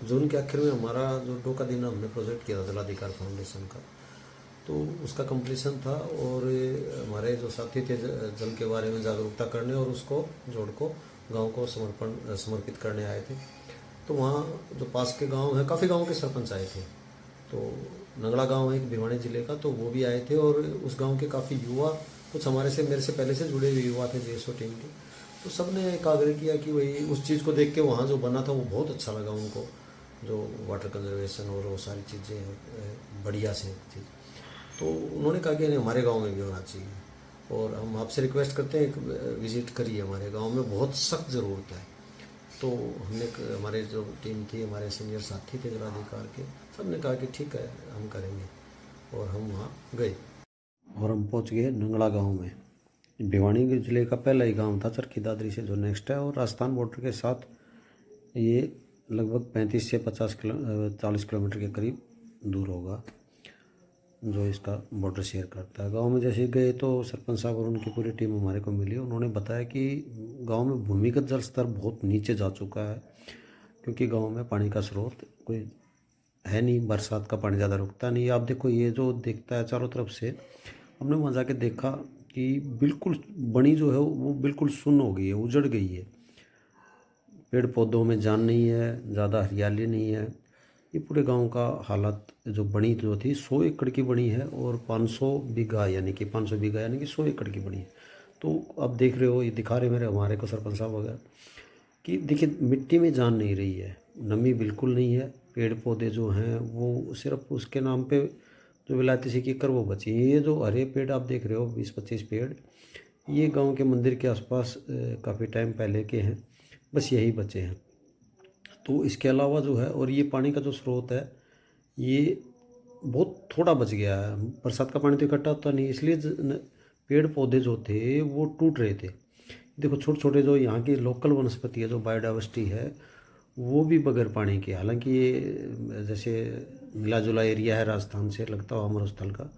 जून के आखिर में हमारा जो 2 का दिन हमने प्रोजेक्ट किया था जलाधिकार फाउंडेशन का, तो उसका कंप्लीशन था। और हमारे जो साथी थे जल के बारे में जागरूकता करने और उसको जोड़ को गाँव को समर्पित करने आए थे। तो वहाँ जो पास के गांव हैं, काफ़ी गांवों के सरपंच आए थे। तो नंगड़ा गांव है एक भिवानी जिले का, तो वो भी आए थे। और उस गांव के काफ़ी युवा, कुछ मेरे से पहले से जुड़े हुए युवा थे जेएसओ टीम के। तो सब ने एक आग्रह किया कि वही उस चीज़ को देख के वहाँ जो बना था वो बहुत अच्छा लगा उनको, जो वाटर कंजर्वेशन और वो सारी चीज़ें बढ़िया से चीज़। तो उन्होंने कहा कि नहीं, हमारे गांव में भी होना चाहिए और हम आपसे रिक्वेस्ट करते हैं एक विज़िट करिए, हमारे गांव में बहुत सख्त ज़रूरत है। तो हमने हमारे जो टीम थी, हमारे सीनियर साथी थे जिलाधिकार के, सब ने कहा कि ठीक है हम करेंगे। और हम वहाँ गए और हम पहुँच गए नंगड़ा गांव में। भिवानी जिले का पहला ही गांव था चरखी दादरी से जो नेक्स्ट है, और राजस्थान बॉर्डर के साथ ये लगभग 35 से 40 किलोमीटर के करीब दूर होगा जो इसका बॉर्डर शेयर करता है। गांव में जैसे गए तो सरपंच साहब और उनकी पूरी टीम हमारे को मिली। उन्होंने बताया कि गांव में भूमिगत जल स्तर बहुत नीचे जा चुका है, क्योंकि गांव में पानी का स्रोत कोई है नहीं, बरसात का पानी ज़्यादा रुकता नहीं। आप देखो ये जो दिखता है चारों तरफ से, हमने वहाँ जाके देखा कि बिल्कुल बनी जो है वो बिल्कुल सुन्न हो गई है, उजड़ गई है। पेड़ पौधों में जान नहीं है, ज़्यादा हरियाली नहीं है। ये पूरे गांव का हालत, जो बनी जो थी 100 एकड़ की बनी है और 500 बीघा यानी कि 500 बीघा यानी कि 100 एकड़ की बनी है। तो अब देख रहे हो, ये दिखा रहे मेरे हमारे को सरपंच साहब वगैरह कि देखिए मिट्टी में जान नहीं रही है, नमी बिल्कुल नहीं है। पेड़ पौधे जो हैं वो सिर्फ उसके नाम पे जो विलायती सी कीकर वो बची है। ये जो हरे पेड़ आप देख रहे हो 20-25 पेड़, ये गांव के मंदिर के आसपास काफ़ी टाइम पहले के हैं, बस यही बचे हैं। तो इसके अलावा जो है, और ये पानी का जो स्रोत है ये बहुत थोड़ा बच गया है। बरसात का पानी तो इकट्ठा होता नहीं, इसलिए पेड़ पौधे जो थे वो टूट रहे थे। देखो छोटे छोटे जो यहाँ की लोकल वनस्पति है, जो बायोडाइवर्सिटी है, वो भी बगैर पानी के, हालांकि ये जैसे मिला जुला एरिया है राजस्थान से लगता हुआ अमर स्थल का,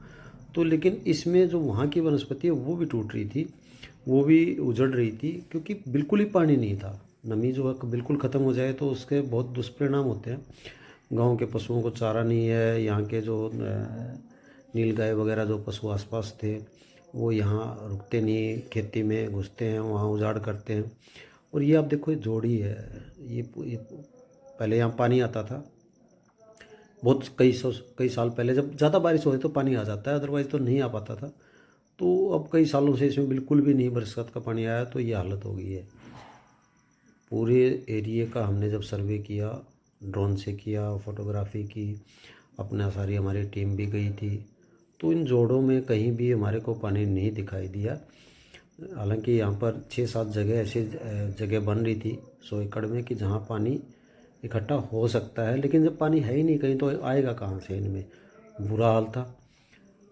तो लेकिन इसमें जो वहाँ की वनस्पति है वो भी टूट रही थी, वो भी उजड़ रही थी, क्योंकि बिल्कुल ही पानी नहीं था। नमी जो है बिल्कुल ख़त्म हो जाए तो उसके बहुत दुष्परिणाम होते हैं। गांव के पशुओं को चारा नहीं है, यहाँ के जो नील गाय वगैरह जो पशु आसपास थे वो यहाँ रुकते नहीं, खेती में घुसते हैं, वहाँ उजाड़ करते हैं। और ये आप देखो ये जोड़ी है, ये पहले यहाँ पानी आता था बहुत कई साल पहले, जब ज़्यादा बारिश हो तो पानी आ जाता है, अदरवाइज़ तो नहीं आ पाता था। तो अब कई सालों से इसमें बिल्कुल भी नहीं बरसात का पानी आया, तो ये हालत हो गई है। पूरे एरिए का हमने जब सर्वे किया, ड्रोन से किया, फोटोग्राफी की, अपना सारी हमारी टीम भी गई थी, तो इन जोड़ों में कहीं भी हमारे को पानी नहीं दिखाई दिया। हालांकि यहाँ पर 6-7 जगह ऐसी जगह बन रही थी 100 एकड़ में कि जहाँ पानी इकट्ठा हो सकता है, लेकिन जब पानी है ही नहीं कहीं तो आएगा कहाँ से। इनमें बुरा हाल था।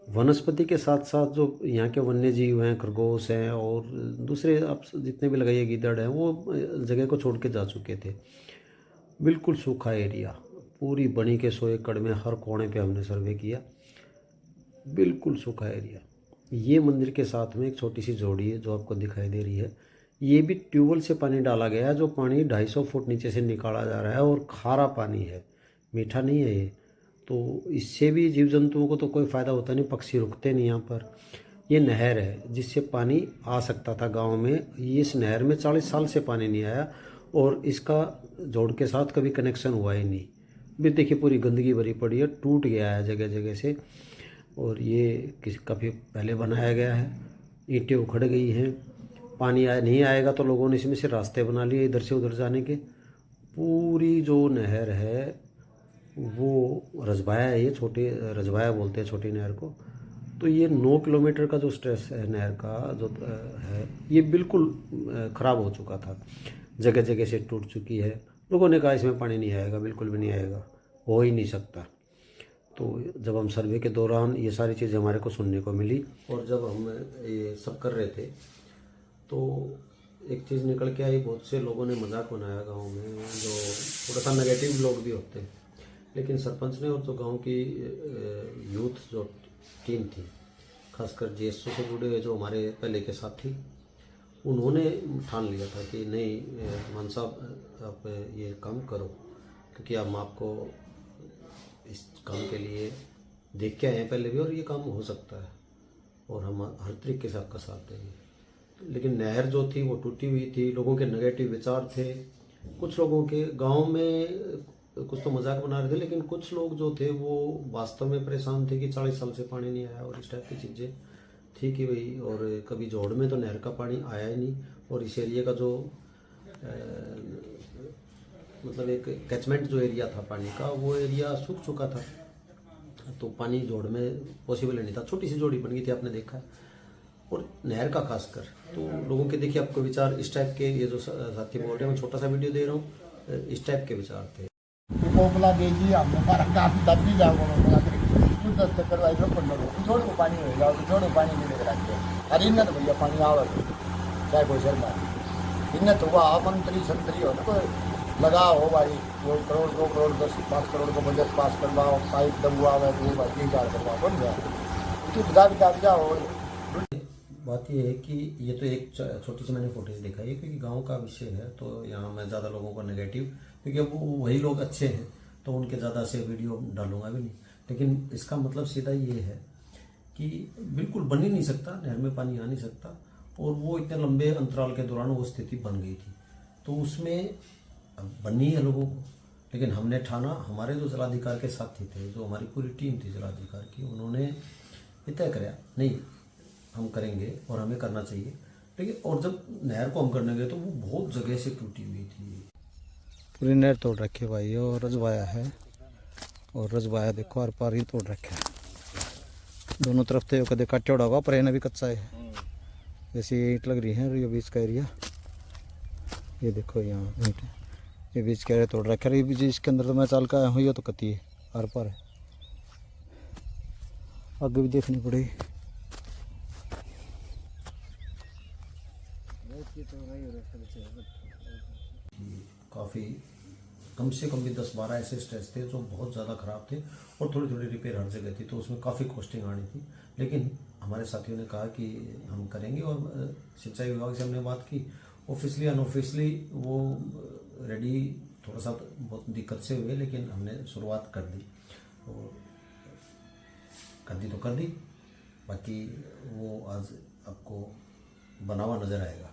वनस्पति के साथ साथ जो यहाँ के वन्य जीव हैं, खरगोश हैं और दूसरे आप जितने भी लगाइए गीदड़ हैं, वो जगह को छोड़ के जा चुके थे। बिल्कुल सूखा एरिया, पूरी बनी के 100 एकड़ में हर कोने पे हमने सर्वे किया, बिल्कुल सूखा एरिया। ये मंदिर के साथ में एक छोटी सी जोड़ी है जो आपको दिखाई दे रही है, ये भी ट्यूबवेल से पानी डाला गया है, जो पानी 250 फुट नीचे से निकाला जा रहा है और खारा पानी है, मीठा नहीं है ये। तो इससे भी जीव जंतुओं को तो कोई फ़ायदा होता नहीं, पक्षी रुकते नहीं यहाँ पर। ये नहर है जिससे पानी आ सकता था गांव में, ये इस नहर में 40 साल से पानी नहीं आया और इसका जोड़ के साथ कभी कनेक्शन हुआ ही नहीं। भी देखिए पूरी गंदगी भरी पड़ी है, टूट गया है जगह जगह से, और ये काफ़ी पहले बनाया गया है। ईंटें उखड़ गई हैं, पानी नहीं आएगा तो लोगों ने इसमें से रास्ते बना लिए इधर से उधर जाने के। पूरी जो नहर है वो रजबाया है, ये छोटी रजबाया बोलते हैं छोटी नहर को। तो ये 9 किलोमीटर का जो स्ट्रेस है नहर का जो है, ये बिल्कुल ख़राब हो चुका था, जगह जगह से टूट चुकी है। लोगों ने कहा इसमें पानी नहीं आएगा, बिल्कुल भी नहीं आएगा, हो ही नहीं सकता। तो जब हम सर्वे के दौरान ये सारी चीज़ें हमारे को सुनने को मिली, और जब हम ये सब कर रहे थे तो एक चीज़ निकल के आई, बहुत से लोगों ने मजाक बनाया गांव में, जो थोड़ा सा नेगेटिव लोग भी होते हैं। लेकिन सरपंच ने और जो गांव की यूथ जो टीम थी, खासकर जेएसओ से जुड़े हुए जो हमारे पहले के साथी, उन्होंने ठान लिया था कि नहीं मान साहब आप ये काम करो। क्योंकि हम आपको इस काम के लिए देख के आए हैं पहले भी, और ये काम हो सकता है और हम हर तरीके से आपका साथ देंगे। लेकिन नहर जो थी वो टूटी हुई थी, लोगों के नेगेटिव विचार थे, कुछ लोगों के गांव में कुछ तो मजाक बना रहे थे, लेकिन कुछ लोग जो थे वो वास्तव में परेशान थे कि 40 साल से पानी नहीं आया और इस टाइप की चीज़ें थी कि भाई, और कभी जोड़ में तो नहर का पानी आया ही नहीं, और इस एरिया का जो मतलब एक कैचमेंट जो एरिया था पानी का, वो एरिया सूख चुका था, तो पानी जोड़ में पॉसिबल नहीं था। छोटी सी जोड़ी बन गई थी, आपने देखा है, और नहर का खासकर। तो लोगों के देखिए आपको विचार इस टाइप के, ये जो साथी बोल रहे हैं, मैं छोटा सा वीडियो दे रहा हूँ, इस टाइप के विचार थे। कोपला देगी हमने मारा काम दब भी जाओ कुछ दस्तक करवाई जो पंडो जोड़ को पानी हो जाओ तो जोड़ को पानी नहीं लेकर आते। अरे इन्हें तो भैया पानी आवा चाहे कोई शर्मा इन्हें तो वह मंत्री संतरी हो ना कोई लगा हो भाई, 1 करोड़ 2 करोड़ 10-5 करोड़ का बजट पास करवाओ, पाइप डबुआ है तो वो भाई 3-4 करवाओ बन गया तो दाबी जाओ। बात यह है कि ये तो एक छोटी सी मैंने फुटेज दिखाई है, क्योंकि गांव का विषय है, तो यहाँ मैं ज़्यादा लोगों को नेगेटिव, क्योंकि अब वही लोग अच्छे हैं तो उनके ज़्यादा से वीडियो डालूंगा भी नहीं। लेकिन इसका मतलब सीधा ये है कि बिल्कुल बन ही नहीं सकता, नहर में पानी आ नहीं सकता, और वो इतने लंबे अंतराल के दौरान वो स्थिति बन गई थी, तो उसमें बननी है लोगों को। लेकिन हमने ठाना, हमारे जो जिलाधिकारी के साथी थे, जो हमारी पूरी टीम थी जिलाधिकारी की, उन्होंने ये तय कराया नहीं हम करेंगे और हमें करना चाहिए। लेकिन और जब नहर को हम करने गए तो वो बहुत जगह से टूटी हुई थी, पूरी नहर तोड़ रखी भाई, और रजवाया है, और रजवाया देखो हर पार ही तोड़ रखा है दोनों तरफ से। कदे कच्चा होगा पर एना भी कच्चा है, जैसे ये ईंट लग रही है, और ये बीच का एरिया ये देखो, यहाँ ईंट ये बीच का एरिया तोड़ रखा है। ये बीच इसके अंदर तो मैं चाल का आया हूँ, ये तो कती है हर पार है, आगे भी देखनी पड़ेगी। काफ़ी कम से कम भी 10-12 ऐसे स्टेज थे जो बहुत ज़्यादा ख़राब थे, और थोड़ी थोड़ी रिपेयर हर जगह थी, तो उसमें काफ़ी कॉस्टिंग आनी थी। लेकिन हमारे साथियों ने कहा कि हम करेंगे, और सिंचाई विभाग से हमने बात की, ऑफिशियली अनऑफिशियली वो रेडी, थोड़ा सा बहुत दिक्कत से हुए, लेकिन हमने शुरुआत कर दी, और कर दी, बाकी वो आज आपको बना हुआ नज़र आएगा।